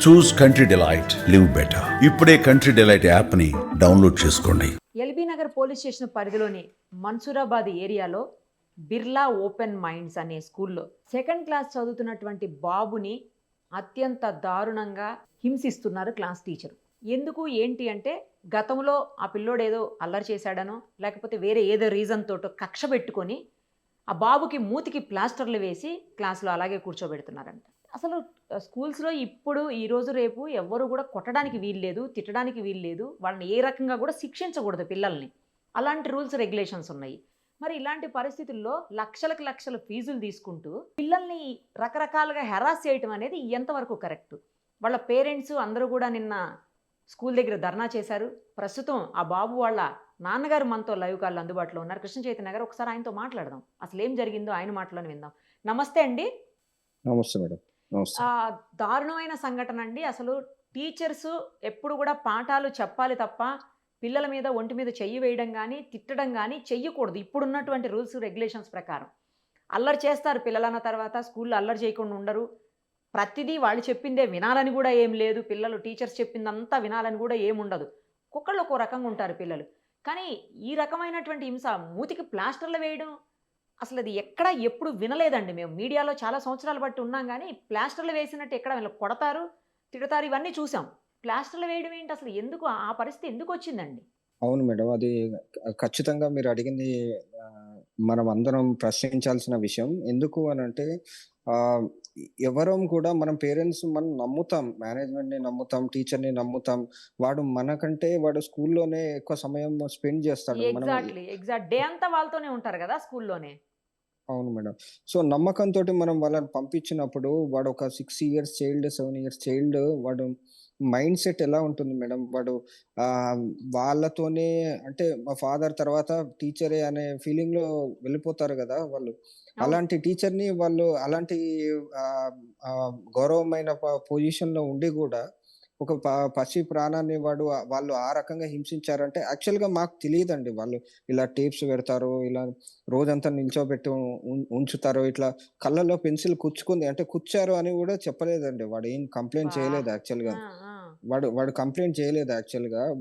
చూస్ country delight, live better. ఇప్పుడే country delight app ని download చేసుకోండి. ఎల్బీ నగర్ పోలీస్ స్టేషన్ పరిధిలోని మన్సూరాబాద్ ఏరియాలో బిర్లా ఓపెన్ మైండ్స్ అనే స్కూల్లో సెకండ్ క్లాస్ చదువుతున్నటువంటి బాబుని అత్యంత దారుణంగా హింసిస్తున్నారు క్లాస్ టీచర్. ఎందుకు ఏంటి అంటే గతంలో ఆ పిల్లోడు ఏదో అల్లరి చేశాడనో లేకపోతే వేరే ఏదో రీజన్ తోటో కక్ష పెట్టుకొని ఆ బాబుకి మూతికి ప్లాస్టర్లు వేసి క్లాస్లో అలాగే కూర్చోబెడుతున్నారంట. అసలు స్కూల్స్లో ఇప్పుడు ఈరోజు రేపు ఎవ్వరు కూడా కొట్టడానికి వీల్లేదు, తిట్టడానికి వీల్లేదు, వాళ్ళని ఏ రకంగా కూడా శిక్షించకూడదు పిల్లల్ని. అలాంటి రూల్స్ రెగ్యులేషన్స్ ఉన్నాయి. మరి ఇలాంటి పరిస్థితుల్లో లక్షలకు లక్షల ఫీజులు తీసుకుంటూ పిల్లల్ని రకరకాలుగా హెరాస్ చేయటం అనేది ఎంతవరకు కరెక్ట్? వాళ్ళ పేరెంట్స్ అందరూ కూడా నిన్న స్కూల్ దగ్గర ధర్నా చేశారు. ప్రస్తుతం ఆ బాబు వాళ్ళ నాన్నగారు మనతో లైవ్ కాల్ అందుబాటులో ఉన్నారు. కృష్ణ చైతన్య గారు, ఒకసారి ఆయనతో మాట్లాడదాం. అసలు ఏం జరిగిందో ఆయన మాటలను విందాం. నమస్తే అండి. నమస్తే మేడం. నమస్తే. దారుణమైన సంఘటన అండి. అసలు టీచర్స్ ఎప్పుడు కూడా పాఠాలు చెప్పాలి తప్ప పిల్లల మీద ఒంటి మీద చెయ్యి వేయడం కానీ తిట్టడం కానీ చెయ్యకూడదు. ఇప్పుడున్నటువంటి రూల్స్ రెగ్యులేషన్స్ ప్రకారం అల్లరి చేస్తారు పిల్లలన్న తర్వాత స్కూల్లో అల్లరి చేయకుండా ఉండరు. ప్రతిదీ వాళ్ళు చెప్పిందే వినాలని కూడా ఏం లేదు. పిల్లలు టీచర్స్ చెప్పిందంతా వినాలని కూడా ఏముండదు. ఒక్కొక్కళ్ళు ఒక్కో రకంగా ఉంటారు పిల్లలు. కానీ ఈ రకమైనటువంటి హింస, మూతికి ప్లాస్టర్లు వేయడం, అసలు అది ఎక్కడ ఎప్పుడు వినలేదండి. మేము మీడియాలో చాలా సంవత్సరాలు బట్టి ఉన్నాం కానీ ప్లాస్టర్లు వేసినట్టు ఎక్కడ వీళ్ళు కొడతారు, తిడతారు, ఇవన్నీ చూసాం. ప్లాస్టర్లు వేయడం ఏంటి? అసలు ఎందుకు ఆ పరిస్థితి ఎందుకు వచ్చిందండి? అవును మేడం. అది ఖచ్చితంగా మీరు అడిగింది మనం అందరం ప్రశ్నించాల్సిన విషయం. ఎందుకు అనంటే ఎవరం కూడా మనం పేరెంట్స్ మనం నమ్ముతాం. మేనేజ్‌మెంట్‌ని నమ్ముతాం, టీచర్‌ని నమ్ముతాం. వాడు స్కూల్లోనే ఎక్కువ సమయం స్పెండ్ చేస్తాడు. ఎగ్జాక్ట్ డే అంతా వాళ్ళతోనే ఉంటారు కదా స్కూల్లోనే. అవును మేడం. సో, నమ్మకంతోటి మనం వాళ్ళని పంపించినప్పుడు వాడు ఒక 6 ఇయర్స్ చైల్డ్, 7 ఇయర్స్ చైల్డ్ వాడు మైండ్ సెట్ ఎలా ఉంటుంది మేడం? వాడు వాళ్ళతోనే అంటే మా ఫాదర్ తర్వాత టీచరే అనే ఫీలింగ్‌లో వెళ్ళిపోతారు గదా! వాళ్ళు. అవును. అలాంటి టీచర్‌ని వాళ్ళు అలాంటి ఆహ్, ఆహ్, గౌరవమైన పొజిషన్‌లో ఉండి గూడా ఒక పసి ప్రాణాన్ని వాళ్ళు ఆ రకంగా హింసించారంటే యాక్చువల్‌గా మాకు తెలీదండి. వాళ్ళు ఇలా టేప్స్ పెడతారు, ఇలా రోజంతా నిల్చోబెట్టి ఉంచుతారు. ఇట్లా కళ్ళలో పెన్సిల్ కుచ్చుకుంది అంటే కుచ్చారు అని గూడా చెప్పలేదండి. వాడేం కంప్లెయింట్ చేయలేదు యాక్చువల్‌గా. ఆ! ఆ! వాడు కంప్లెయింట్ చేయలేదు యాక్చువల్‌గా.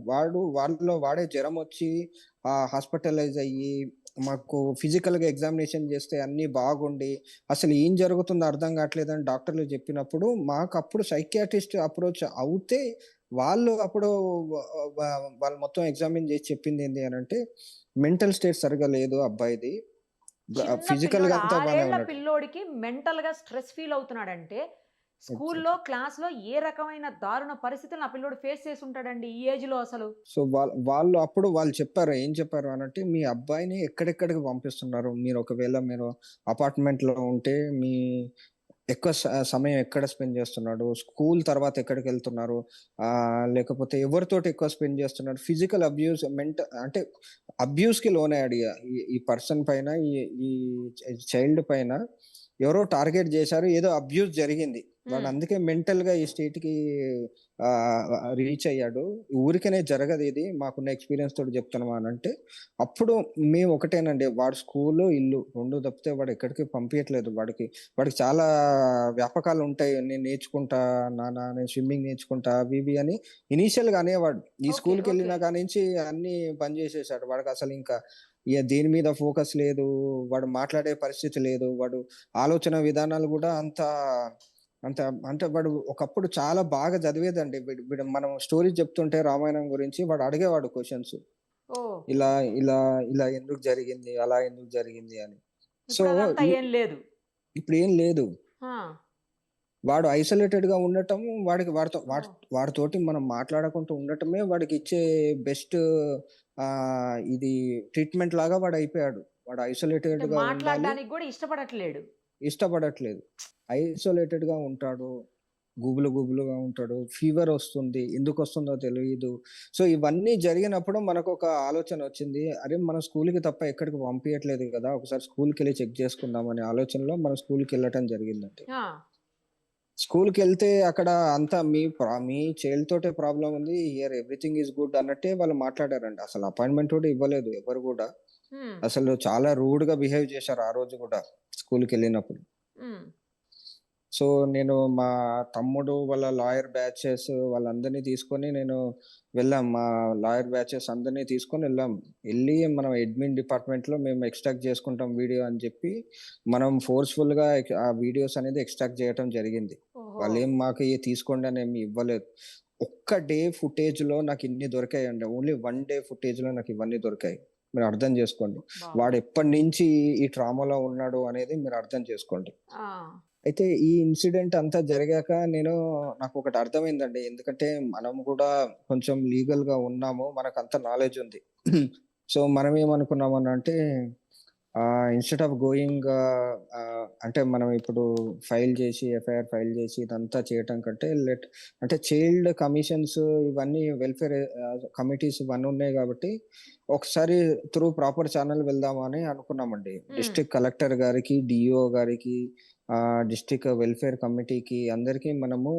వాడే జ్వరమొచ్చి హాస్పిటలైజ్ అయ్యి, మాకు ఫిజికల్‌గా ఎగ్జామినేషన్ జేస్తే అన్నీ బాగుండి, అసలు ఏం జరుగుతుందో అర్థం గాట్లేదని డాక్టర్లు జెప్పినప్పుడు, మాకప్పుడు సైకియాట్రిస్ట్ అప్రోచ్ అవుతే, వాళ్ళు అప్పుడు వ వ వాళ్ళు మొత్తం ఎగ్జామిన్ జేసి చెప్పిందేంది అనంటే, మెంటల్ స్టేట్ సరిగ్గా లేదు అబ్బాయిది. చిన్న ఫిజికల్‌గా పిల్లోడు, అంతా 6 బానే ఏళ్ల ఉన్నాడు. పిల్లోడికి మెంటల్‌గా స్ట్రెస్ ఫీల్ అవుతున్నాడంటే, స్కూల్లో, ఎగ్జాక్ట్‌లీ. క్లాస్‌లో ఏ రకమైన దారుణ పరిస్థితులను ఆ పిల్లోడు ఫేస్ చేసి ఉంటాడండి ఈ ఏజ్‌లో అసలు. సో, వాళ్ళు చెప్పారు. ఏం చెప్పారు అనంటే, "మీ అబ్బాయిని ఎక్కడెక్కడికి పంపిస్తున్నారు? మీరు అపార్ట్‌మెంట్‌లో ఉంటే ఎక్కువ సమయం ఎక్కడ స్పెండ్ చేస్తున్నాడు? స్కూల్ తర్వాత ఎక్కడికెళ్తున్నారు? లేకపోతే ఎవరితోటి ఎక్కువ స్పెండ్ చేస్తున్నాడు?" ఫిజికల్ అబ్యూస్ అంటే అబ్యూస్‌కి లోనయ్యాడు. ఈ ఈ పర్సన్ పైన ఈ ఈ చైల్డ్ పైన ఎవరో టార్గెట్ చేశారు. ఏదో అబ్యూస్ జరిగింది. వాడు హ్మ్. అందుకే మెంటల్‌గా ఈ స్టేట్‌కి రీచ్ అయ్యాడు. ఊరికనే జరగదిది. మాకున్న ఎక్స్‌పీరియన్స్ తోటి చెప్తున్నాం అనంటే, అప్పుడు మేము ఒకటేనండి. వాడు స్కూలు, ఇల్లు 2 తప్పితే వాడు ఎక్కడికి పంపియట్లేదు. వాడికి చాలా వ్యాపకాలుంటాయి. నేను నేర్చుకుంటా నాన్న, నేను స్విమ్మింగ్ నేర్చుకుంటా అవి ఇవి అని ఇనీషియల్‌గా అనేవాడు. ఈ ఓకే. ఓకే. స్కూలుకెళ్ళిన కానించి అన్నీ బంద్ చేసేసాడు. వాడికసలింకా దేని మీద ఫోకస్ లేదు. వాడు మాట్లాడే పరిస్థితి లేదు. వాడు ఆలోచన విధానాలు గూడా అంత అంటే వాడు ఒకప్పుడు చాలా బాగా చదివేదండి. వీడు వీడు మనం స్టోరీస్ చెప్తుంటే రామాయణం గురించి వాడు అడిగేవాడు క్వెషన్స్. ఓహ్! ఇలా, ఇలా, ఇలా ఎందుకు జరిగింది? అలా ఎందుకు జరిగింది అని. సో, ఇప్పుడు అదంతా ఈ ఏం లేదు. ఇప్పుడేం లేదు. ఆ! వాడు ఐసోలేటెడ్‌గా ఉండటం, వాడికి వాడితో వాడి ఓహ్! వాడితోటి మనం మాట్లాడకుంటూ ఉండటమే వాడికిచ్చే బెస్ట్ ఇది ట్రీట్‌మెంట్ లాగా వాడయిపోయాడు. వాడు అంటే ఐసోలేటెడ్‌గా ఉండాలి. మాట్లాడడానికి గూడా ఇష్టపడట్లేడు. ఇష్టపడట్లేదు. ఐసోలేటెడ్‌గా ఉంటాడు. గుబులుగా ఉంటాడు. ఫీవరొస్తుంది. ఎందుకొస్తుందో తెలీదు. సో, ఇవన్నీ జరిగినప్పుడు మనకొక ఆలోచనొచ్చింది. అరే! మనం స్కూలుకి తప్ప ఎక్కడికి పంపియట్లేదు గదా! ఒకసారి స్కూలుకెళ్ళి చెక్ జేసుకుందాం అనే ఆలోచనలో మనం స్కూలుకెళ్ళటం జరిగిందండి. ఆ! స్కూలుకెళ్తే అక్కడ అంతా మీ చైల్డ్ తోటే ప్రాబ్లమ్ ఉంది. హియర్ ఎవ్రీథింగ్ ఈస్ గుడ్ అన్నట్టే వాళ్ళు మాట్లాడారండి. అసలు అపాయింట్‌మెంట్ కూడా ఇవ్వలేదు ఎవరు గూడా. హ్మ్. అసలు చాలా రూడ్‌గా బిహేవ్ చేశారు ఆ రోజు గూడా స్కూలుకెళ్ళినప్పుడు. హ్మ్. సో, నేను మా తమ్ముడు వాళ్ళ లాయర్ బ్యాచెస్ వాళ్ళందరిని తీసుకొని నేను వెళ్ళాం. మా లాయర్ బ్యాచెస్ అందరిని తీసుకొని వెళ్ళాం. ఎళ్లి మనం అడ్మిన్ డిపార్ట్‌మెంట్‌లో మేము ఎక్స్ట్రాక్ట్ చేసుకుంటాం వీడియో అని చెప్పి, మనం ఫోర్స్‌ఫుల్‌గా ఆ వీడియోస్ అనేది ఎక్స్ట్రాక్ట్ చేయటం జరిగింది. ఓహో! వాళ్ళేం మాకు తీసుకోండి అని ఏమి ఇవ్వలేదు. ఒక్క డే ఫుటేజ్‌లో నాకిన్ని దొరికాయండి. ఓన్లీ 1 డే ఫుటేజ్‌లో నాకివన్నీ దొరికాయి. మీరు అర్థం చేసుకోండి. బాబోయ్! వాడెప్పటినుంచి ఈ ట్రామాలో ఉన్నాడు అనేది మీరు అర్థం చేసుకోండి. ఆ! అయితే ఈ ఇన్సిడెంట్ అంతా జరిగాక నాకొకటి అర్థమైందండి. ఎందుకంటే మనం గూడా కొంచెం లీగల్‌గా ఉన్నాము. మనకంత నాలెడ్జ్ ఉంది. సో, మనమేమనుకున్నామనంటే ఇన్‌స్టెడ్ ఆఫ్ గోయింగ్ అంటే మనం ఇప్పుడు ఎఫ్ఐఆర్ ఫైల్ జేసి ఇదంతా చేయటం కంటే అంటే చైల్డ్ కమిషన్స్ ఇవన్నీ వెల్ఫేర్ కమిటీస్ ఇవన్నీ ఉన్నాయి గాబట్టి, ఒకసారి త్రూ ప్రాపర్ ఛానెల్ వెళ్దామా అని అనుకున్నామండి. హ్మ్. డిస్ట్రిక్ట్ కలెక్టర్ గారికి, డీఈఓ గారికి, డిస్ట్రిక్ట్ వెల్ఫేర్ కమిటీకి అందరికి మనము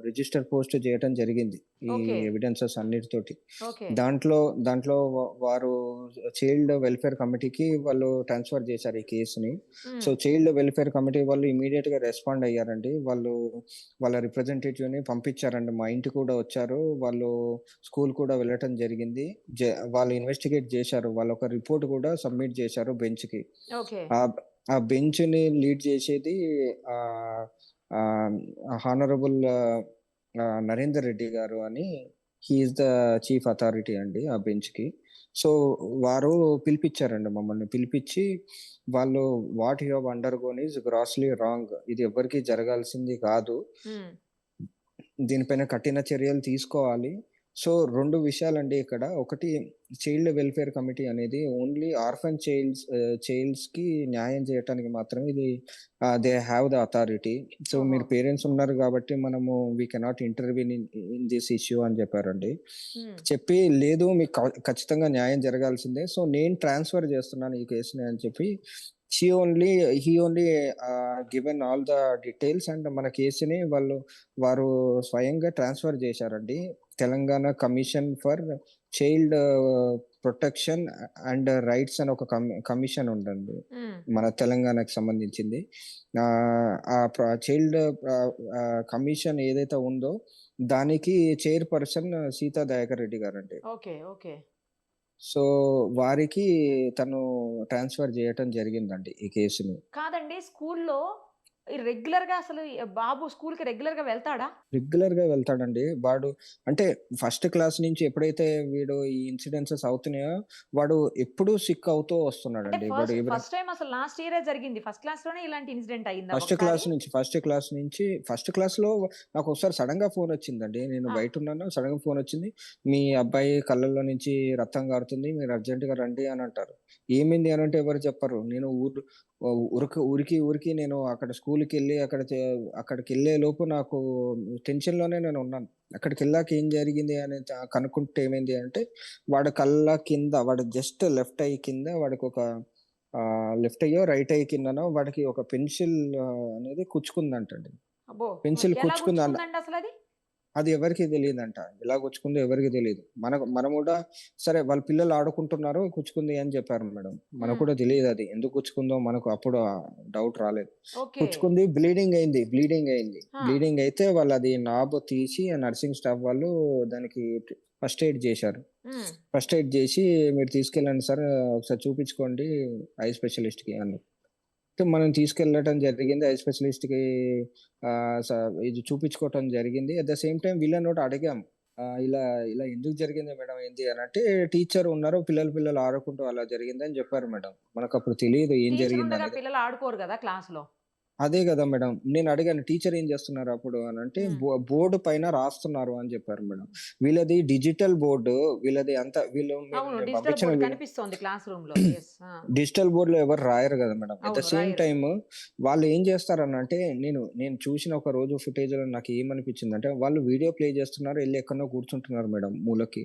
రిజిస్టర్ పోస్ట్ జేయటం జరిగింది. ఈ ఓకే. ఎవిడెన్సెస్ అన్నిటితోటి. ఓకే. దాంట్లో దాంట్లో వారు చైల్డ్ వెల్ఫేర్ కమిటీకి వాళ్ళు ట్రాన్స్‌ఫర్ జేశారు ఈ కేస్‌ని. హ్మ్. సో, చైల్డ్ వెల్ఫేర్ కమిటీ వాళ్ళు ఇమ్మీడియేట్‌గా రెస్పాండ్ అయ్యారండి. వాళ్ళు వాళ్ళ రిప్రజెంటేటివ్‌ని పంపించారండి. మా ఇంటికి కూడా వచ్చారు. వాళ్ళు స్కూల్ కూడా వెళ్ళటం జరిగింది. వాళ్ళు ఇన్వెస్టిగేట్ జేశారు. వాళ్ళొక రిపోర్ట్ కూడా సబ్మిట్ జేశారు బెంచ్‌కి. ఓకే. ఆహ్, ఆ బెంచ్‌ని లీడ్ జేసేది ఆహ్, ఆహ్, హానరబుల్ నరేందర్ రెడ్డి గారు అని he is the chief authority అండి ఆ బెంచ్‌కి. సో, వారు పిలిపిచ్చారండి మమ్మల్ని. పిలిపిచ్చి వాళ్ళు what you have undergone is grossly wrong. ఇది ఎవ్వరికీ జరగాల్సింది కాదు. హ్మ్. దీనిపైన కఠిన చర్యలు తీసుకోవాలి. సో, 2 విషయాలండి ఇక్కడ. ఒకటి చైల్డ్ వెల్ఫేర్ కమిటీ అనేది ఓన్లీ ఆర్ఫన్ చైల్డ్స్‌కి న్యాయం చేయటానికి మాత్రమే ఇది they have the authority. So, ఓహో! మీరు పేరెంట్స్ ఉన్నారు గాబట్టి మనము we cannot intervene in this issue అని చెప్పారండి. హ్మ్. చెప్పి లేదు మీకు ఖచ్చితంగా న్యాయం జరగాల్సిందే. సో, నేను ట్రాన్స్‌ఫర్ చేస్తున్నాను ఈ కేస్‌ని అని చెప్పి she only he only given all the details and మన కేసుని వారు స్వయంగా ట్రాన్స్‌ఫర్ చేశారండి. Telangana commission for child protection and rights అని ఒక కమిషన్ ఉందండి. హ్మ్. మన తెలంగాణకి సంబంధించింది. చైల్డ్ కమిషన్ ఏదైతే ఉందో దానికి చైర్‌పర్సన్ సీతా దయాకర్ రెడ్డి గారండి. ఓకే. ఓకే. సో, వారికి తను ట్రాన్స్‌ఫర్ జేయటం జరిగిందండి ఈ కేసుని. కాదండి స్కూల్లో ఈ రెగ్యులర్‌గా అసలు బాబు స్కూల్‌కి రెగ్యులర్‌గా వెళ్తాడా? రెగ్యులర్‌గా వెళ్తాడండి. వాడు అంటే ఫస్ట్ క్లాస్ నుంచి ఎప్పుడైతే వీడు ఈ ఇన్సిడెన్సెస్ అవుతున్నాయో, వాడు ఎప్పుడూ సిక్ అవుతూ అంటే వస్తున్నాడండి. వాడు ఫస్ట్ ఫస్ట్ టైమ్ అసలు లాస్ట్ ఇయరే జరిగింది. ఫస్ట్ క్లాస్‌లోనే ఇలాంటి ఇన్సిడెంట్ అయిందా ఒకసారి? ఫస్ట్ క్లాస్‌లో నాకొకసారి సడెన్‌గా ఫోనొచ్చిందండి. నేను ఆ! బయటున్నాను. సడెన్‌గా ఫోనొచ్చింది. "మీ అబ్బాయి కళ్ళల్లో నుంచి రక్తం కారుతుంది. మీరు అర్జెంట్‌గా రండి" అని అంటారు. ఏమైంది అనంటే ఎవరు చెప్పరు. నేను ఉరికి నేను అక్కడ స్కూలుకెళ్ళి అక్కడికెళ్ళే లోపు నాకు టెన్షన్‌లోనే నేనున్నాను. అక్కడికెళ్ళాక ఏం జరిగింది అని కనుక్కుంటే ఏమైంది అంటే, వాడి కళ్ళ కింద వాడు జస్ట్ లెఫ్ట్ ఐ కింద వాడికొక లెఫ్ట్ ఐయో, రైట్ ఐ కిందనో వాడికి ఒక పెన్సిల్ అనేది కుచ్చుకుందంటండి. అబ్బో! పెన్సిల్ ఎలా కుచ్చుకుందన్న గుచ్చుకుందండి అసలది? అది ఎవరికీ తెలీదంట. ఎలా గుచ్చుకుందో ఎవరికీ తెలీదు. మనం గూడా సరే వాళ్ళ పిల్లలు ఆడుకుంటున్నారు కుచ్చుకుంది అని జెప్పారు మేడం. మనకు హ్మ్. కూడా తెలీదది. ఎందుకు గుచ్చుకుందో మనకు అప్పుడు డౌట్ రాలేదు. ఓకే. కుచ్చుకుంది బ్లీడింగ్ అయింది. ఆ! బ్లీడింగ్ అయితే వాళ్ళది నాబ్ తీసి ఆ నర్సింగ్ స్టాఫ్ వాళ్ళు దానికి ఫస్ట్ ఎయిడ్ జేశారు. హ్మ్. ఫస్ట్ ఎయిడ్ జేసి మీరు తీసుకెళ్ళండి సార్ ఒకసారి చూపించుకోండి ఐ స్పెషలిస్ట్‌కి అన్నారు. అయితే మనం తీసుకెళ్ళటం జరిగింది. ఐ స్పెషలిస్ట్‌కి ఆహ్, స ఇది చూపించుకోవటం జరిగింది. అట్ ద సేమ్ టైమ్ వీళ్ళని కూడా అడిగాం. ఇలా ఇలా ఎందుకు జరిగింది మేడం ఏంటి అనంటే, టీచర్ ఉన్నారు. పిల్లలు ఆడుకుంటూ అలా జరిగిందని చెప్పారు మేడం. మనకప్పుడు తెలీదు ఏం టీచర్ ఉండగా జరిగిందనేది. పిల్లలు ఆడుకోరు గదా క్లాస్‌లో. అదే గదా మేడం. నేనడిగాను టీచర్ ఏం జేస్తున్నారు అప్పుడు అనంటే, హ్మ్. బోర్డ్ పైన రాస్తున్నారు అని జెప్పారు మేడం. వీళ్ళది డిజిటల్ బోర్డు. వీళ్ళది అంతా అవును. నేను డిజిటల్ పంపించిన బోర్డ్ కనిపిస్తోంది క్లాస్ రూమ్‌లో. యెస్. ఆ! డిజిటల్ బోర్డ్‌లో ఎవరు రాయరు గదా మేడం. ఎట్ ద అవును. సేమ్ రాయరు. టైమ్ వాళ్ళు ఏం జేస్తారనంటే, నేను చూసిన ఒక రోజు ఫుటేజ్‌లో నాకేమనిపించిందంటే, వాళ్ళు వీడియో ప్లే జేస్తున్నారు. ఎళ్లి ఎక్కడనో కూర్చుంటున్నారు మేడం మూలకి.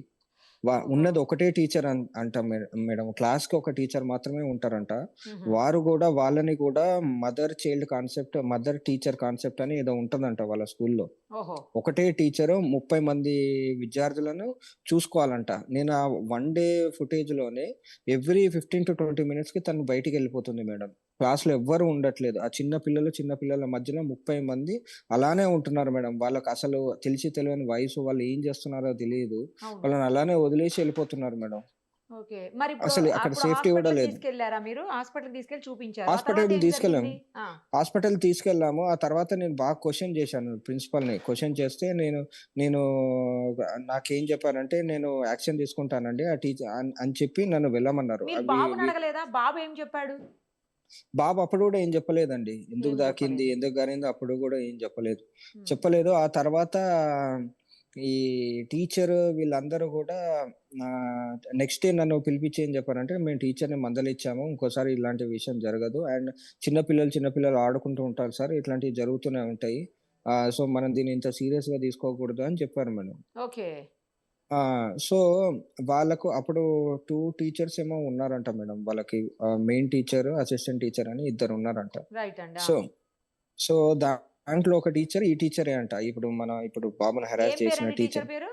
ఓహో! ఉన్నది ఒకటే టీచర్ అంట మేడం. క్లాస్‌కి ఒక టీచర్ మాత్రమే ఉంటారంట. హుహు. వారు గూడా వాళ్ళని గూడా మదర్ టీచర్ కాన్సెప్ట్ అని ఏదో ఉంటదంట వాళ్ళ స్కూల్‌లో. ఓహో! ఒకటే టీచరు 30 మంది విద్యార్థులను చూసుకోవాలంట. నేను ఆ 1 డే ఫుటేజ్‌లోనే ఎవ్రీ 15-20 మినిట్స్‌కి తను బయటికెళ్ళిపోతుంది మేడం. క్లాస్‌లో ఎవ్వరు ఉండట్లేదు. ఆ చిన్న పిల్లల మధ్యలో 30 మంది అలానే ఉంటున్నారు మేడం. వాళ్ళకసలు తెలిసి తెలియని వయసు, వాళ్ళు ఏం చేస్తున్నారో తెలీదు. అవును. వాళ్ళని అలానే వదిలేసి ఎళ్ళిపోతున్నారు మేడం. ఓకే. మరిప్పుడు అసలు అక్కడ అప్పుడు సేఫ్టీ గూడా హాస్పిటల్‌కి లేదు. తీసుకెళ్లారా మీరు? హాస్పిటల్‌కి తీసుకెళ్ళి చూపించారు. ఆ తర్వాత హాస్పిటల్‌కి ఏం తీసుకెళ్ళాము. జరిగింది? ఆ! హాస్పిటల్‌కి తీసుకెళ్ళాము. ఆ తర్వాత నేను బాగా క్వెషన్ చేశాను ప్రిన్సిపల్‌ని. క్వెషన్ చేస్తే నేను నాకేం చెప్పారంటే, "నేను యాక్షన్ తీసుకుంటానండి. ఆ అని చెప్పి నన్ను వెళ్ళమన్నారు. మీరు అవి బాబుని వి అడగలేదా? బాబు ఏం చెప్పాడు? బాబు అప్పుడు గూడా ఏం చెప్పలేదండి. ఎందుకు ఏం దాకింది? చెప్పలేదు. ఎందుకు గానింది? అప్పుడు గూడా ఏం చెప్పలేదు. హ్మ్. చెప్పలేదు. ఆ తర్వాత ఈ టీచరు వీళ్ళందరూ గూడా నెక్స్ట్ డే నన్ను పిలిపిచ్చి ఏం చెప్పారంటే, "మేము టీచర్‌ని మందలిచ్చాము. ఇంకోసారి ఇలాంటి విషయం జరగదు. అండ్ చిన్న పిల్లలు ఆడుకుంటూ ఉంటారు సార్. ఇట్లాంటివి జరుగుతూనే ఉంటాయి. సో, మనం దీన్ని ఇంత సీరియస్‌గా తీసుకోకూడదు" అని చెప్పారు మేడం. ఓకే. ఆ! సో, వాళ్ళకు అప్పుడు 2 టీచర్స్ ఏమో ఉన్నారంట మేడం. వాళ్ళకి మెయిన్ టీచరు, అసిస్టెంట్ టీచర్ అని ఇద్దరున్నారంట. రైట్ అండి. ఆ! సో, సో, దాంట్లో ఒక టీచర్ ఈ టీచరే అంట. ఇప్పుడు బాబుని హెరాస్ ఏం చేసిన పేరండి టీచర్. టీచర్ పేరు?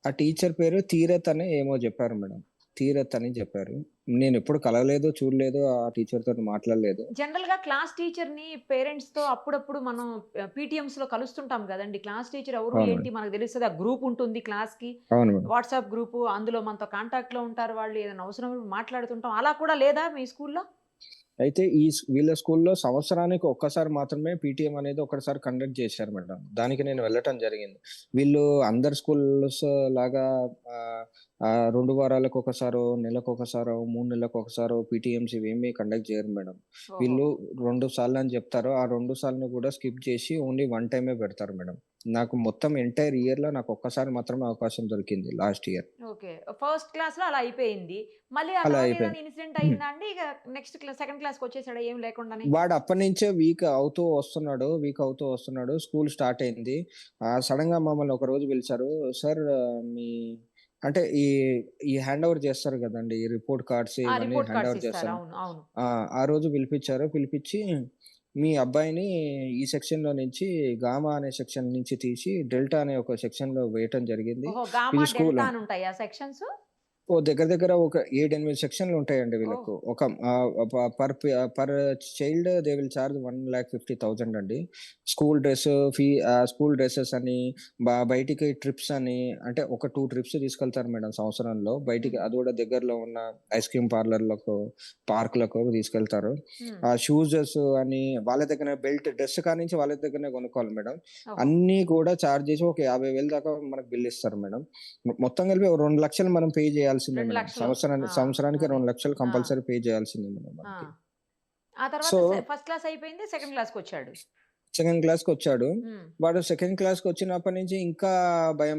ఆ టీచర్ పేరు తీరత్ అని ఏమో జెప్పారు మేడం. తీరత్ అని జెప్పారు. నేనెప్పుడు కలవలేదు, చూడలేదు. ఆ టీచర్‌తోటి మాట్లాడలేదు. జనరల్‌గా క్లాస్ టీచర్‌ని పేరెంట్స్‌తో అప్పుడప్పుడు మనం పీటీఎమ్స్‌లో కలుస్తుంటాం గదండీ! క్లాస్ టీచర్ ఎవరు అవును ఏంటి మేడం. మనకు తెలుస్తది. ఆ గ్రూప్ ఉంటుంది క్లాస్‌కి. అవును మేడం. వాట్సాప్ గ్రూపు అందులో మనతో కాంటాక్ట్‌లో ఉంటారు వాళ్ళు. ఏదైనా అవసరం మాట్లాడుతుంటాం. అలా కూడా లేదా మీ స్కూల్‌లో? అయితే వీళ్ళ స్కూల్‌లో సంవత్సరానికి ఒక్కసారి మాత్రమే పీటీఎం అనేది ఒకసారి కండక్ట్ చేశారు మేడం. దానికి నేను వెళ్ళటం జరిగింది. వీళ్ళు అందరు స్కూల్స్ లాగా ఆహ్, 2 వారాలకొకసారో, నెలకొకసారో, 3 నెలలకొకసారో పీటీఎమ్స్ ఇవేమీ కండక్ట్ చేయరు మేడం. ఓహో! వీళ్ళు 2 సార్లని చెప్తారు. ఆ 2 సార్లు కూడా స్కిప్ చేసి ఓన్లీ 1 టైమే పెడతారు మేడం. నాకు మొత్తం ఎంటైర్ ఇయర్‌లో నాకు ఒక్కసారి మాత్రమే అవకాశం దొరికింది లాస్ట్ ఇయర్. ఓకే. ఫస్ట్ క్లాస్‌లో అలా అయిపోయింది. మళ్ళీ ఆ అలా తర్వాత ఏదైనా అయిపోయింది. ఇన్సిడెంట్ అయిందా అండి? ఇక నెక్స్ట్ సెకండ్ క్లాస్‌కొచ్చేసాడా ఏం లేకుండానే? వాడు అప్పటినుంచే వీక్ అవుతూ వస్తున్నాడు. స్కూల్ స్టార్ట్ అయింది. సడెన్‌గా మమ్మల్ని ఒకరోజు పిలిచారు. సార్ మీ అంటే ఈ హ్యాండ్ ఓవర్ చేస్తారు గదండీ! ఈ రిపోర్ట్ కార్డ్స్ ఆ! ఇవన్నీ రిపోర్ట్ హ్యాండ్ కార్డ్స్ ఓవర్ ఇస్తారు. చేస్తారు. అవును. అవును. ఆ! ఆ రోజు పిలిపిచ్చారు. పిలిపిచ్చి మీ అబ్బాయిని ఈ సెక్షన్‌లో నుంచి గామా అనే సెక్షన్ నుంచి తీసి డెల్టా అనే ఒక సెక్షన్‌లో వేయటం జరిగింది. ఓహో! గామా, ఇది స్కూల్ డెల్టా అని ఉంటాయా సెక్షన్స్? దగ్గర దగ్గర ఒక 7, 8 సెక్షన్‌లుంటాయండి ఓహ్! వీళ్ళకు. ఒక per child they will charge 1,50,000 అండి. స్కూల్ డ్రెసెస్ అని, బయటికి ట్రిప్స్ అని అంటే ఒక 2 ట్రిప్స్ తీసుకెళ్తారు మేడం సంవత్సరంలో. బయటికి హ్మ్. అది కూడా దగ్గరలో ఉన్న ఐస్ క్రీమ్ పార్లర్‌లకో, పార్క్‌లకో తీసుకెళ్తారు. హ్మ్. షూజెస్ అని వాళ్ళ దగ్గరనే డ్రెస్ కాడ్నుంచి వాళ్ళ దగ్గరనే కొనుక్కోవాలి మేడం. ఓహో! అన్నీ కూడా చార్జ్ చేసి ఒక 50,000 దాకా మనకు బిల్ ఇస్తారు మేడం. మొత్తం కలిపి ఓ 2,00,000 మనం పే చేయాల్సిందే మేడం. 2,00,000 ఆ! సంవత్సరానికి అదే. 2,00,000 ఆ! కంపల్సరీ పే చేయాల్సిందే మేడం ఆ! మనకి. ఆ తర్వాత సో, ఫస్ట్ క్లాస్ అయిపోయింది. సెకండ్ క్లాస్‌కొచ్చాడు. సెకండ్ క్లాస్‌కొచ్చాడు. హ్మ్. వాడు సెకండ్ క్లాస్‌కొచ్చినప్పటి నుంచి ఇంకా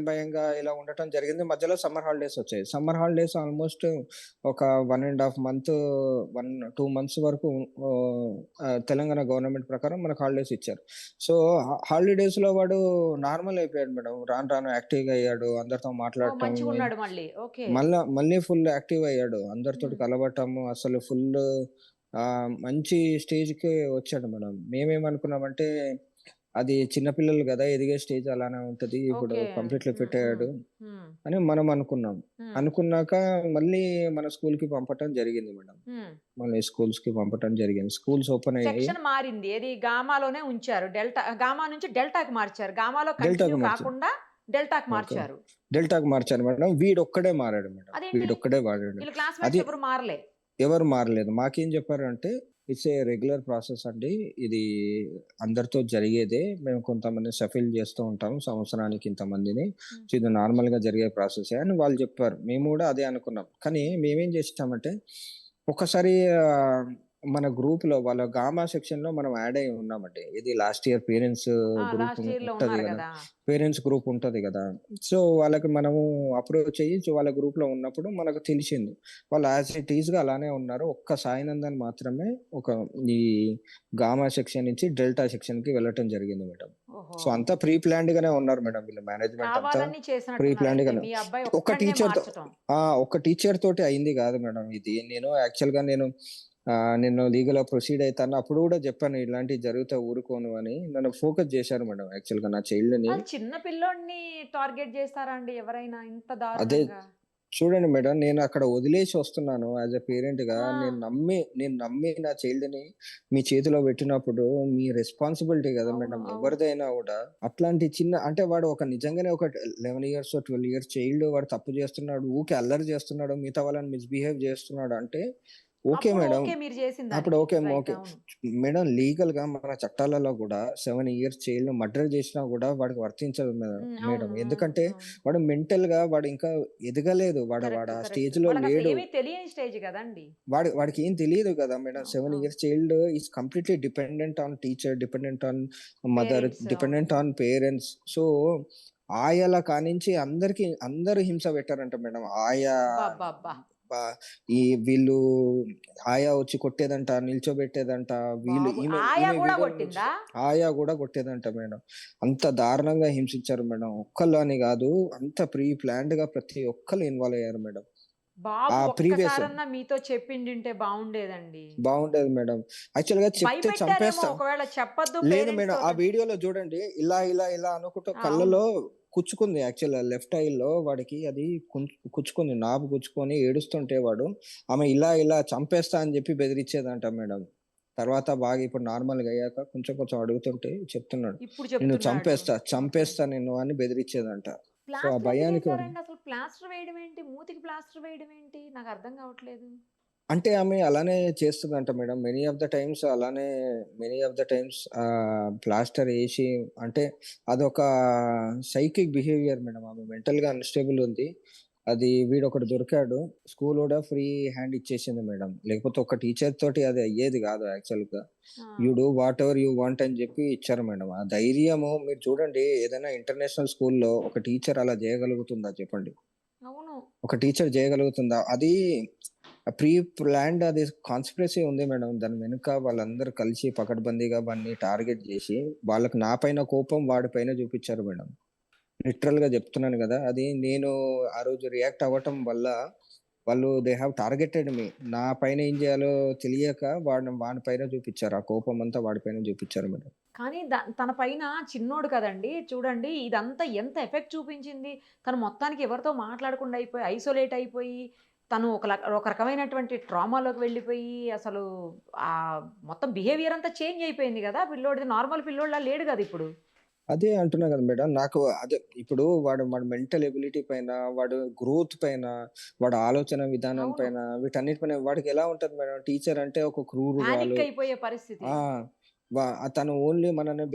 భయంగా ఇలా ఉండటం జరిగింది. మధ్యలో సమ్మర్ హాలిడేస్ వచ్చాయి. సమ్మర్ హాలిడేస్ ఆల్‌మోస్ట్ ఒక 1 ½ మంత్ 2 మంత్స్ వరకు తెలంగాణ గవర్నమెంట్ ప్రకారం మనకు హాలిడేస్ ఇచ్చారు. సో, హాలిడేస్‌లో వాడు నార్మల్ అయిపోయాడు మేడం. రాను రాను యాక్టివ్‌గా అయ్యాడు. అందరితో ఓహ్! మాట్లాడటం మంచిగున్నాడు మళ్ళీ. ఓకే. మళ్ళీ ఫుల్ యాక్టివ్ అయ్యాడు. అందరితోటి హ్మ్. కలవటము అసలు మంచి స్టేజ్‌కి వచ్చాడు మేడం. మేమేమనుకున్నామంటే, అది చిన్న పిల్లలు గదా! ఎదిగే స్టేజ్ అలానే ఉంటది. ఇప్పుడు ఓకే. కంప్లీట్‌లీ హ్మ్. ఫిట్ హ్మ్. అయ్యాడు హ్మ్. అని మనం అనుకున్నాం. హ్మ్. అనుకున్నాక మళ్ళీ మన స్కూల్‌కి పంపటం జరిగింది మేడం. హ్మ్. మళ్ళీ స్కూల్స్‌కి పంపటం జరిగింది. స్కూల్స్ ఓపెన్ అయ్యాయి. సెక్షన్ మారింది. ఏది గామాలోనే ఉంచారు. గామా నుంచి డెల్టాకి మార్చారు. గామాలో కంటిన్యూ డెల్టాకు మార్చారు. కాకుండా డెల్టాకి ఓకే. మార్చారు. డెల్టాకు మార్చారు మేడం. వీడొక్కడే మారాడు మేడం. అదేంటి? వీడొక్కడే వాడాడు. వీళ్ళ క్లాస్‌మేట్స్ అది ఎవరు మారలే. ఎవరు మారలేదు. మాకేం జెప్పారంటే, ఇట్స్ ఏ రెగ్యులర్ ప్రాసెస్ అండి. ఇది అందరితో జరిగేదే. మేము కొంతమందిని షఫిల్ జేస్తూ ఉంటాము. సంవత్సరానికి ఇంతమందిని. హ్మ్. సో, ఇది నార్మల్‌గా జరిగే ప్రాసెసే అని వాళ్ళు జెప్పారు. మేము గూడా అదే అనుకున్నాం. కానీ మేమేం జేసామంటే, ఒక్కసారి మన గ్రూప్‌లో వాళ్ళ గామా సెక్షన్‌లో మనం యాడ్ అయ్యి ఉన్నామండి. ఇది లాస్ట్ ఇయర్ పేరెంట్స్ ఆ! గ్రూప్ లాస్ట్ ఇయర్‌లో ఉంటది ఉన్నారు గదా! గదా! పేరెంట్స్ గ్రూప్ ఉంటది గదా! సో, వాళ్ళకి మనము అప్రోచ్ అయ్యి వాళ్ళ గ్రూప్‌లో ఉన్నప్పుడు మనకు తెలిసింది. వాళ్ళు యాజ్ ఇట్ ఈస్‌గా అలానే ఉన్నారు. ఒక్క సాయినందన్ మాత్రమే ఒక ఈ గామా సెక్షన్ నుంచి డెల్టా సెక్షన్‌కి వెళ్ళటం జరిగింది మేడం. ఓహో! సో, అంతా ప్రీ ప్లాన్డ్‌గానే ఉన్నారు మేడం. వీళ్ళ మేనేజ్‌మెంట్ అంతా కావాలని ప్రీ చేసినట్టున్నారయితే. ప్లాన్డ్‌గానే. మీ అబ్బాయి ఒక ఒక్కడినే టీచర్‌తో మార్చటం. ఒక్క టీచర్ తోటి అయింది గాదు మేడం ఇది. నేను లీగల్‌గా ప్రొసీడ్ అయితాను. అప్పుడు గూడా జెప్పాను ఇలాంటివి జరిగితే ఊరుకోను అని. నన్ను ఫోకస్ జేశారు మేడం యాక్చువల్‌గా నా చైల్డ్‌ని. చిన్న పిల్లోడిని టార్గెట్ జేస్తారా అండి ఎవరైనా ఇంత అదే దారుణంగా? చూడండి మేడం, నేను అక్కడ వదిలేసి వస్తున్నాను యాజ్ ఎ పేరెంట్ గా. ఆ! నేను నమ్మి నా చైల్డ్ ని మీ చేతిలో పెట్టినప్పుడు మీ రెస్పాన్సిబిలిటీ కదా అవును. మేడం, అవును. ఎవరిదైనా కూడా. అట్లాంటి చిన్న అంటే వాడు ఒక నిజంగానే ఒక 11 ఇయర్స్ 12 ఇయర్స్ చైల్డ్, వాడు తప్పు చేస్తున్నాడు, ఊకే అల్లరి చేస్తున్నాడు, మిగతా వాళ్ళని మిస్బిహేవ్ చేస్తున్నాడు అంటే ఓకే అప్పుడు మేడం. ఓకే మీరు చేసిన అప్పుడు దానికి. Okay right. ఓకే అవును. మేడం. లీగల్ గా మన చట్టాలలో కూడా 7 ఇయర్స్ చైల్డ్ మర్డర్ చేసినా కూడా వాడికి వర్తించదు మేడం. హ్మ్. మేడం అవును. అవును. ఎందుకంటే అవును. వాడు మెంటల్ గా వాడు ఇంకా ఎదగలేదు, వాడు కరెక్ట్. వాడు ఆ కరెక్ట్. స్టేజ్ లో వాళ్ళకసలు లేడు. ఏమీ తెలియని స్టేజ్ గదండీ! వాడికి ఏం తెలియదు కదా మేడం. అవును. 7 అవును. Years child is completely dependent on teacher, dependent on mother, parents. అవును. Dependent on parents. సో ఆయాల కానించి అందరూ హింస పెట్టారంట మేడం. ఆయా అబ్బబ్బబ్బా! బా ఈ వీళ్ళు ఆయా వచ్చి కొట్టేదంట, నిల్చోబెట్టేదంట. వీళ్ళు బాబోయ్! ఈమె ఆయా ఈమె గూడా వీడియోలు కొట్టిందా? ఆయా కూడా కొట్టేదంట మేడం. అంత దారుణంగా హింసించారు మేడం. ఒక్కళ్ళు అని కాదు, అంత ప్రీ ప్లాన్డ్ గా ప్రతి ఒక్కళ్ళు ఇన్వాల్వ్ అయ్యారు మేడం. ఆ బాబు ప్రీవియస్ ఒక్కసారన్నా మీతో చెప్పిండింటే బావుండేదండి. బాగుండేది మేడం. యాక్చువల్‌గా చెప్తే భయపెట్టారేమో చంపేస్తా. ఒకవేళ చెప్పొద్దు లేదు మేడం. ఆ పేరెంట్స్‌తోటి. వీడియోలో చూడండి, ఇలా అనుకుంటూ ఆ! అవును. కళ్ళలో కుచ్చుకుంది. యాక్చువల్‌గా లెఫ్ట్ ఐలో వాడికి అది కుచ్చుకుంది. నాపు గుచ్చుకొని ఏడుస్తుంటే వాడు, ఆమె ఇలా చంపేస్తా అని చెప్పి బెదిరిచ్చేదంట మేడం. తర్వాత బాగా ఇప్పుడు నార్మల్‌గా అయ్యాక కొంచెం కొంచెం అడుగుతుంటే చెప్తున్నాడు. ఇప్పుడు నిన్ను చెప్తున్నాడు. చంపేస్తా, ఓకే. చంపేస్తా నిన్ను అని బెదిరిచ్చేదంట. సో, ఆ ప్లాస్టర్ ఎందుకు భయానికి వాడు ఏసారండి అసలు? ప్లాస్టర్ వేయడం ఏంటి? మూతికి ప్లాస్టర్ వేయడం ఏంటి? నాకర్థం కావట్లేదు. అంటే ఆమె అలానే చేస్తదంట madam. Many of the times plaster ఏసి అంటే అదొక సైకిక్ బిహేవియర్ మేడం. ఆమె మెంటల్‌గా అన్‌స్టేబుల్ ఉంది. అది వీడొకడు దొరికాడు. స్కూల్ గూడా ఫ్రీ హ్యాండ్ ఇచ్చేసింది మేడం. లేకపోతే ఒక టీచర్ తోటి అది అయ్యేది గాదు యాక్చువల్‌గా. ఆ! You do whatever you want అని జెప్పి ఇచ్చారు మేడం. ఆ ధైర్యము మీరు చూడండి, ఏదైనా ఇంటర్నేషనల్ స్కూల్‌లో ఒక టీచర్ అలా జేయగలుగుతుందా చెప్పండి? అవును. ఒక టీచర్ జేయగలుగుతుందా? అది ప్రీ ప్లాన్డ్, అది కాన్స్పిరసీ ఉంది మేడం. దాని వెనుక వాళ్ళందరూ కలిసి పకడ్బందీగా వాడిని టార్గెట్ జేసి, వాళ్ళకి నా పైన కోపం వాడి పైన చూపిచ్చారు మేడం. లిటరల్‌గా జెప్తున్నాను గదా! అది నేను ఆ రోజు రియాక్ట్ అవ్వటం వల్ల వాళ్ళు దే హావ్ టార్గెటెడ్ మీ. నా పైన ఏం జేయాలో తెలియక వాని పైన చూపిచ్చారు. ఆ కోపమంతా వాడి పైన చూపిచ్చారు మేడం. కానీ తన పైన చిన్నోడు కదండీ! చూడండి ఇదంతా ఎంత ఎఫెక్ట్ చూపించింది. తను మొత్తానికి ఎవరితో మాట్లాడకుండా అయిపోయి, ఐసోలేట్ అయిపోయి, తను ఒక రకమైనటువంటి ట్రామాలోకి వెళ్ళిపోయి, అసలు మొత్తం బిహేవియర్ అంతా చేంజ్ అయిపోయింది గదా! పిల్లోడిది నార్మల్ పిల్లోడిలా లేడు గదా! ఇప్పుడు. అదే అంటున్నా గదా మేడం. నాకు అదే ఇప్పుడు వాడి మెంటల్ ఎబిలిటీ పైన, వాడు గ్రోత్ పైన, వాడి ఆలోచన విధానం అవును. పైన, వీటన్నిటి పైన వాడికెలా ఉంటది మేడం, టీచర్ అంటే ఒక క్రూరురాలు. పానిక్ అయిపోయే పరిస్థితి. ఆ! తను ఓన్లీ మనల్ని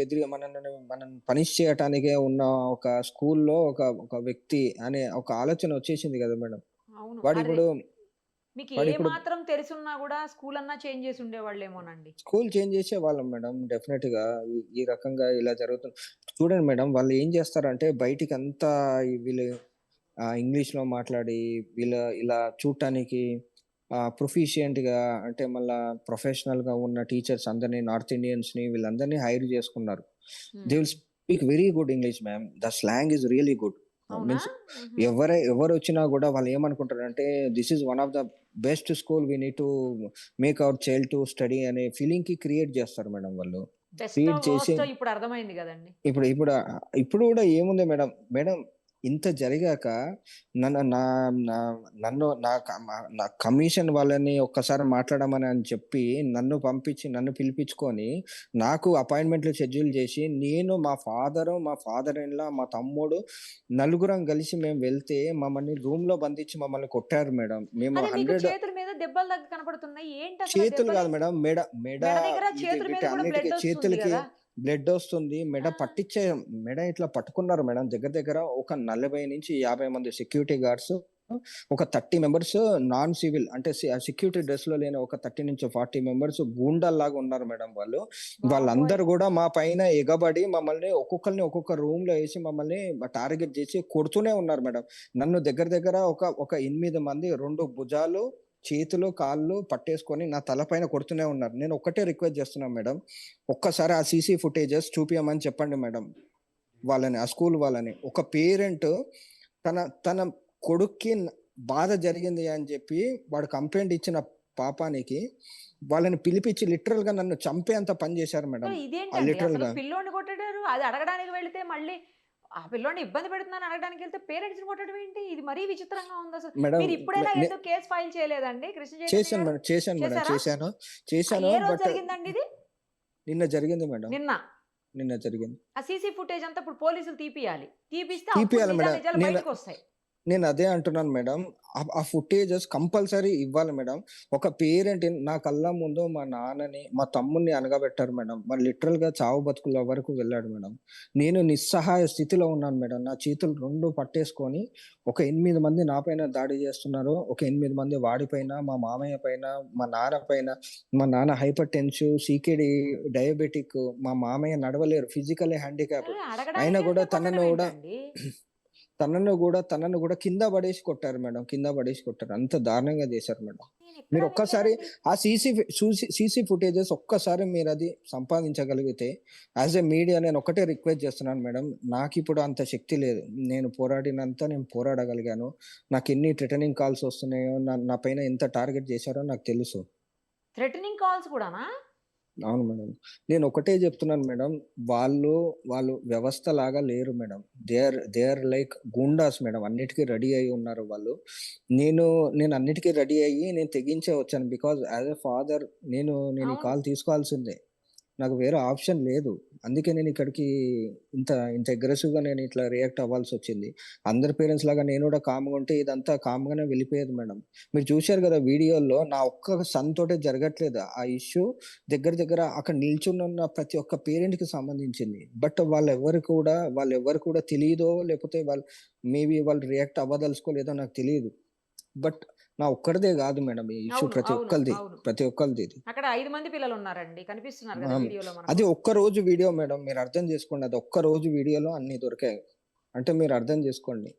పనిష్ చేయటానికే ఉన్న ఒక స్కూల్‌లో ఒక వ్యక్తి అనే ఒక ఆలోచన వచ్చేసింది గదా మేడం. అవును. అరె! వాడిప్పుడు మీకు ఏ వాడిప్పుడు మాత్రం తెలిసున్నా గూడా స్కూలన్నా చేంజ్ చేసి ఉండేవాళ్ళేమోనండి. స్కూల్ చేంజ్ చేసేవాళ్ళం మేడం డెఫినెట్‌గా. ఈ ఈ రకంగా ఇలా జరుగుతుంది. చూడండి మేడం, వాళ్ళు ఏం చేస్తారంటే బయటికంతా వీళ్ళు ఇంగ్లీష్‌లో మాట్లాడి, ఇలా చూడటానికి ప్రొఫిషియంట్‌గా, అంటే మళ్ళా ప్రొఫెషనల్‌గా ఉన్న టీచర్స్ అందరిని, నార్త్ ఇండియన్స్‌ని వీళ్ళందరిని హైర్ చేసుకున్నారు. They hmm. Will speak very good English ma'am. The slang is really good. అవునా? మీన్స్ హుహు. ఎవరొచ్చినా గూడా వాళ్ళేమనుకుంటారంటే this is one of the best school, we need to make our child to study అనే ఫీలింగ్‌కి create జేస్తారు madam వాళ్ళు. బెస్టో, క్రియేట్ చేసి వర్స్టో ఇప్పుడు అర్థమైంది గదండీ! ఇప్పుడు ఇప్పుడు ఇప్పుడు గూడా ఏముంది మేడం, మేడం ఇంత జరిగాక నన్ను నా నా నన్ను నా కమ నా కమిషన్ వాళ్ళని ఒక్కసారి మాట్లాడమని అని చెప్పి నన్ను పిలిపించుకొని, నాకు అపాయింట్‌మెంట్‌లు షెడ్యూల్ జేసి, నేను, మా ఫాదర్ ఇన్ లా, మా తమ్ముడు నలుగురం కలిసి మేము వెళ్తే మమ్మల్ని రూమ్‌లో బంధించి మమ్మల్ని కొట్టారు మేడం. మేము అదే మీకు 100 చేతుల మీద దెబ్బలు కనపడుతున్నాయి. ఏంటసల చేతులు గాదు దెబ్బలేంటి? మేడం. మెడ మెడ దగ్గర, ఇది చేతుల మీద గూడా వీటన్నిటికి బ్లడొస్తుంది చేతులకి గదా! బ్లడొస్తుంది. ఆ! మెడ ఇట్లా పట్టుకున్నారు మేడం. దగ్గర దగ్గర ఒక 40-50 మంది సెక్యూరిటీ గార్డ్స్, ఒక 30 మెంబర్స్ నాన్ సివిల్ అంటే సెక్యూరిటీ డ్రెస్‌లో లేని ఒక 30-40 మెంబర్స్ గూండాల్లాగా ఉన్నారు మేడం వాళ్ళు. బాబోయ్! వాళ్ళందరూ గూడా మా పైన ఎగబడి మమ్మల్ని ఒక్కొక్కళ్ళని ఒక్కొక్క రూమ్‌లో ఏసి మమ్మల్ని టార్గెట్ జేసి కొడుతూనే ఉన్నారు మేడం. నన్ను దగ్గర దగ్గర ఒక 8 మంది 2 భుజాలు, చేతులు, కాళ్ళు పట్టేసుకొని నా తల పైన కొడుతూనే ఉన్నారు. నేను ఒక్కటే రిక్వెస్ట్ చేస్తున్నా మేడం, ఒక్కసారి ఆ సీసీ ఫుటేజెస్ చూపియమని చెప్పండి మేడం వాళ్ళని, ఆ స్కూల్ వాళ్ళని. ఒక పేరెంట్ తన తన కొడుక్కి బాధ జరిగింది అని చెప్పి వాడు కంప్లెయింట్ ఇచ్చిన పాపానికి వాళ్ళని పిలిపించి లిటరల్‌గా నన్ను చంపేంత పని చేశారు మేడం. ఇదేంటండి అసలు లిటరల్‌గా. పిల్లోడిని కొట్టడారు. అది అడగడానికి వెళితే మళ్ళీ ఆ పిల్లోడిని ఇబ్బంది పెడుతున్నాను అనడానికి వెళ్తే పేరెంట్స్ని కొట్టడం ఏంటి? ఇది మరీ విచిత్రంగా ఉంది అసలు. మేడం మీరు ఇప్పుడైనా ఎందుకు కేసు ఫైల్ చేయలేదండి కృష్ణ చైతన్య చేశాను గారు? మేడం, చేశాను మేడం, చేశారా? చేశాను. ఏ రోజు బట్ జరిగిందండి ఇది? నిన్న జరిగింది మేడం, నిన్న. నిన్న జరిగింది. ఆ సీసీ ఫుటేజ్ అంతా ఇప్పుడు పోలీసులు తీపియాలి. తీపిస్తే అప్పుడు తీపియాలి మేడం. నిజాలు నేను బయటకొస్తాయి. నేను అదే అంటున్నాను మేడం. ఆ ఫుటేజెస్ కంపల్సరీ ఇవ్వాలి మేడం. ఒక పేరెంట్ నా కళ్ళ ముందు మా నాన్నని, మా తమ్ముడిని అనగబెట్టారు మేడం. మరి లిటరల్‌గా చావు బతుకుల వరకు వెళ్ళాడు మేడం. నేను నిస్సహాయ స్థితిలో ఉన్నాను మేడం. నా చేతులు 2 పట్టేసుకొని ఒక 8 మంది నా పైన దాడి చేస్తున్నారు. ఒక 8 మంది వాడి పైన, మా మామయ్య పైన, మా నాన్న పైన. మా నాన్న హైపర్ టెన్సివ్, సీకేడీ, డయాబెటిక్. మా మామయ్య నడవలేరు. Physically handicapped. అయినా అడగడానికి కూడా వెళ్తే కొట్టడం ఏంటండి? తనను కూడా కింద పడేసి కొట్టారు మేడం. కింద పడేసి కొట్టారు. అంత దారుణంగా చేశారు మేడం. నేను ఎక్కడా మీరు ఒక్కసారి వినలేదండి. ఆ సీసీ ఫుటేజెస్ ఒక్కసారి మీరు అది సంపాదించగలిగితే, యాజ్ ఎ మీడియా నేను ఒకటే రిక్వెస్ట్ చేస్తున్నాను మేడం. నాకిప్పుడు అంత శక్తి లేదు. నేను పోరాడినంత నేను పోరాడగలిగాను. నాకు ఎన్ని థ్రెటనింగ్ కాల్స్ వస్తున్నాయో, నా పైన ఎంత టార్గెట్ చేశారో నాకు తెలుసు. థ్రెటనింగ్ కాల్స్ కూడానా? అవును మేడం. నేను ఒకటే చెప్తున్నాను మేడం. వాళ్ళు వ్యవస్థలాగా లేరు madam. They are like goondas madam. అన్నిటికి రెడీ అయ్యి ఉన్నారు వాళ్ళు. నేను నేను అన్నిటికి రెడీ అయ్యి నేను తెగించే వచ్చాను. బికాజ్ యాజ్ ఎ ఫాదర్ నేను ఈ అవును. కాల్ తీసుకోవాల్సిందే. నాకు వేరే ఆప్షన్ లేదు. అందుకే నేను ఇక్కడికి ఇంత ఇంత అగ్రెసివ్‌గా నేను ఇట్లా రియాక్ట్ అవ్వాల్సొచ్చింది. అందరి పేరెంట్స్ లాగా నేను కూడా కామ్‌గా ఉంటే ఇదంతా కామ్‌గానే వెళ్ళిపోయేది మేడం. మీరు చూశారు కదా వీడియోలో, నా ఒక్క సన్ తోటే జరగట్లేదు. ఆ ఇష్యూ దగ్గర దగ్గర అక్కడ నిల్చొనున్న ప్రతి ఒక్క పేరెంట్‌కి సంబంధించింది. బట్ వాళ్ళెవ్వరు కూడా తెలీదో, లేకపోతే మేబీ వాళ్ళు రియాక్ట్ అవ్వదలుచుకోలేదో నాకు తెలీదు. బట్ నా ఒక్కడిదే కాదు మేడం ఈ ఇష్యూ, అవును. ప్రతి అవును. ఒక్కళ్ళది. అవును. ప్రతి ఒక్కళ్ళది ఇది. అక్కడ 5 మంది పిల్లలున్నారండి. కనిపిస్తున్నారు ఆ! గదా వీడియోలో అది మనకు. ఒక్కరోజు వీడియో మేడం. మీరు అర్థం చేసుకోండి. అది ఒక్కరోజు వీడియోలో అన్ని దొరికాయి. అంటే మీరు అర్థం చేసుకోండి.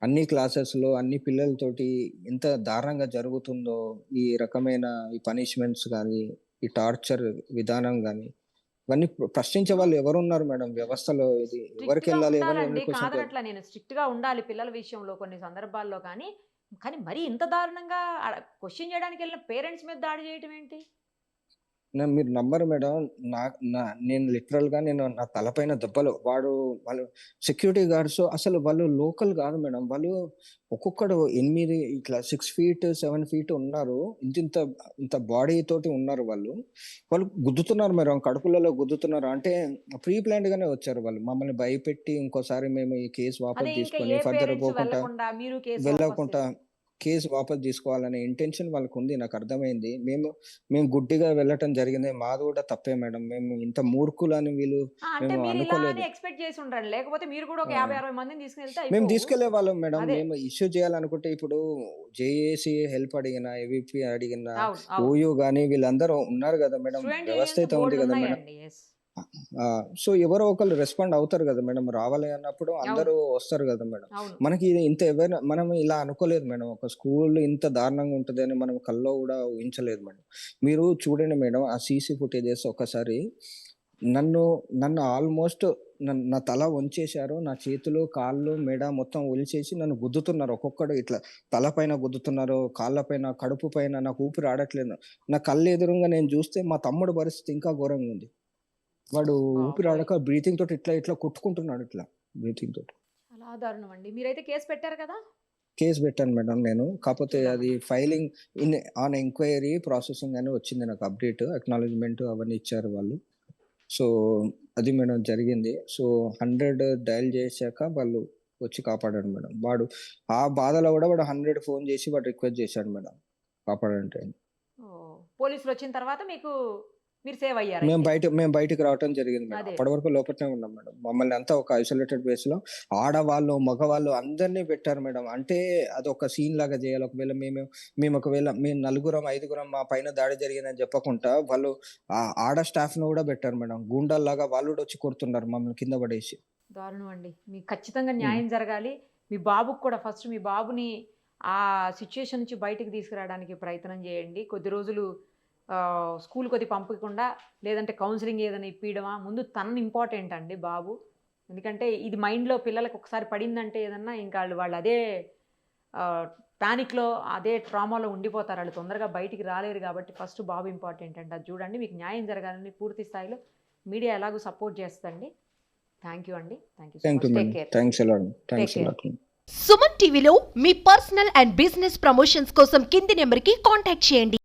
అన్ని క్లాసెస్‌లో అన్ని పిల్లలతోటి ఎంత దారుణంగా జరుగుతుందో, ఈ రకమైన ఈ పనిష్మెంట్స్ గాని, ఈ టార్చర్ విధానం గాని, ఇవన్నీ ప్రశ్నించే వాళ్ళు ఎవరున్నారు మేడం వ్యవస్థలో? ఇది స్ట్రిక్ట్‌గా ఎవరికెళ్ళాలి? ఉండాలండి. ఎవరిని క్వెషన్ చేయాలి? కాదనట్లా నేను. స్ట్రిక్ట్‌గా ఉండాలి పిల్లల విషయంలో కొన్ని సందర్భాల్లో కానీ, కానీ మరీ ఇంత దారుణంగా క్వెషన్ చేయడానికెళ్ళిన పేరెంట్స్ మీద దాడి చేయటం ఏంటి? మీరు నమ్మరు మేడం. నా నా నేను లిటరల్‌గా నా తలపైన దెబ్బలు. వాళ్ళు సెక్యూరిటీ గార్డ్స్ అసలు వాళ్ళు లోకల్ గాదు మేడం. వాళ్ళు ఒక్కొక్కడు 8 ఇట్లా 6 ఫీట్, 7 ఫీట్ ఉన్నారు. ఇంత బాడీ తోటి ఉన్నారు వాళ్ళు. వాళ్ళు గుద్దుతున్నారు మేడం. కడుపులలో గుద్దుతున్నారు. అంటే ప్రీ ప్లాన్డ్‌గానే వచ్చారు వాళ్ళు. మమ్మల్ని భయపెట్టి ఇంకోసారి మేము ఈ కేస్ అదే వాపస్ ఇంకా తీసుకొని ఏ ఫర్దర్ పేరెంట్స్ వెళ్ళకుండా మీరు కేస్ వాపస్ వెళ్ళకుండా కేస్ వాపస్ తీసుకోవాలనే ఇంటెన్షన్ వాళ్ళకుంది. నాకర్థమైంది. మేము గుడ్డిగా వెళ్ళటం జరిగింది. మాది గూడా తప్పే మేడం. మేము ఇంత మూర్ఖులని అంటే మేము మీరు ఇలా అని అనుకోలేదు. ఎక్స్‌పెక్ట్ చేసి ఉండాలి. లేకపోతే మీరు కూడా ఒక ఆ! 50, 60 మందిని తీసుకెళ్తే మేము అయిపోవు. తీసుకెళ్ళేవాళ్ళం మేడం. అదే. మేము ఇష్యూ చేయాలనుకుంటే ఇప్పుడు జేఏసీ హెల్ప్ అడిగినా, ఏవీపీ అడిగినా, అవును. అవును. ఓయూ గాని వీళ్ళందరూ ఉన్నారు గదా మేడం. స్టూడెంట్ వ్యవస్థ యూనియన్స్ అయితే ఉంది గదా మేడం. బోలెడున్నాయండి. యెస్. ఆ! సో, ఎవరో ఒకళ్ళు రెస్పాండ్ అవుతారు గదా మేడం. రావాలి అన్నప్పుడు అవును. అందరూ వస్తారు గదా మేడం. అవును. మనకి ఇది ఇంత మనం ఇలా అనుకోలేదు మేడం. ఒక స్కూల్ ఇంత దారుణంగా ఉంటదని మనం కల్లో గూడా ఊహించలేదు మేడం. మీరు చూడండి మేడం ఆ సీసీ ఫుటేజెస్ ఒక్కసారి. నన్ను నన్ను ఆల్‌మోస్ట్ నా తల వంచేశారు. నా చేతులు, కాళ్ళు, మెడ మొత్తం ఒలిచేసి నన్ను గుద్దుతున్నారు. ఒక్కొక్కడు ఇట్లా తల పైన గుద్దుతున్నారు, కాళ్ళ పైన, కడుపు పైన. నాకు ఊపిరి ఆడట్లేదు. నా కళ్ళు ఎదురుంగా నేను జూస్తే మా తమ్ముడి పరిస్థితి ఇంకా ఘోరంగుంది. వాడు బాబోయ్! ఊపిరాడక బ్రీతింగ్ తోటి ఇట్లా కొట్టుకుంటున్నాడు ఇట్లా బ్రీతింగ్ తోటి. చాలా దారుణం అండి. మీరైతే కేస్ పెట్టారు కదా? కేస్ పెట్టాను మేడం నేను. కాపోతే అది చూద్దామండి. ఫైలింగ్ ఆన్ ఎంక్వైరీ ప్రాసెసింగ్ అని వచ్చింది నాకు అప్డేట్. అక్నాలెడ్జ్‌మెంట్ అవన్నీ ఇచ్చారు వాళ్ళు. సో, అది మేడం జరిగింది. సో, 100 డయల్ చేశాక వాళ్ళు వచ్చి కాపాడారు మేడం. ఆ బాధలో గూడా వాడు 100 ఫోన్ చేసి వాడు రిక్వెస్ట్ చేశాడు మేడం కాపాడండి అని. ఓహ్! పోలీసులొచ్చిన తర్వాత మీరు సేవ్ అయ్యారైతే. మేము బయటికి రావటం జరిగింది మేడం. అదే. అప్పటి వరకు లోపటనే ఉన్నాం మేడం. మమ్మల్ని అంతా ఒక ఐసోలేటెడ్ ప్లేస్‌లో ఆడవాళ్ళు, మగవాళ్ళు అందరిని పెట్టారు మేడం. అంటే అదొక సీన్ లాగా చేయాలి. ఒకవేళ మేము నలుగురం, ఐదుగురం మా పైన దాడి జరిగిందని చెప్పకుండా వాళ్ళు ఆడ స్టాఫ్‌ని కూడా పెట్టారు మేడం. గూండాల్లాగా వాళ్ళు కూడా వచ్చి కొడుతున్నారు మమ్మల్ని కింద పడేసి. దారుణం అండి. మీకు ఖచ్చితంగా హ్మ్. న్యాయం జరగాలి. మీ బాబుకి కూడా ఫస్ట్ మీ బాబుని ఆ సిట్యుయేషన్ నుంచి బయటికి తీసుకురావడానికి ప్రయత్నం చేయండి. కొద్ది రోజులు స్కూల్ కొద్దిగా పంపకుండా లేదంటే కౌన్సెలింగ్ ఏదైనా ఇప్పియడమా, ముందు తనని ఇంపార్టెంట్ అండి బాబు. ఎందుకంటే ఇది మైండ్‌లో పిల్లలకి ఒకసారి పడిందంటే ఏదన్నా ఇంకా వాళ్ళు అదే పానిక్‌లో అదే ట్రామాలో ఉండిపోతారు. ఆళ్ళు తొందరగా బయటికి రాలేరు కాబట్టి ఫస్ట్ బాబు ఇంపార్టెంట్ అండి. అది చూడండి. మీకు న్యాయం జరగాలని పూర్తి స్థాయిలో మీడియా ఎలాగో సపోర్ట్ చేస్తదండి. థ్యాంక్ యూ అండి. Thank you so thank you much. Madam. Take care. Thanks a lot. Thanks care. A lot. Suman టీవీలో మీ పర్సనల్ అండ్ బిజినెస్ ప్రమోషన్స్ కోసం కింది నెంబర్కి కాంటాక్ట్ చేయండి.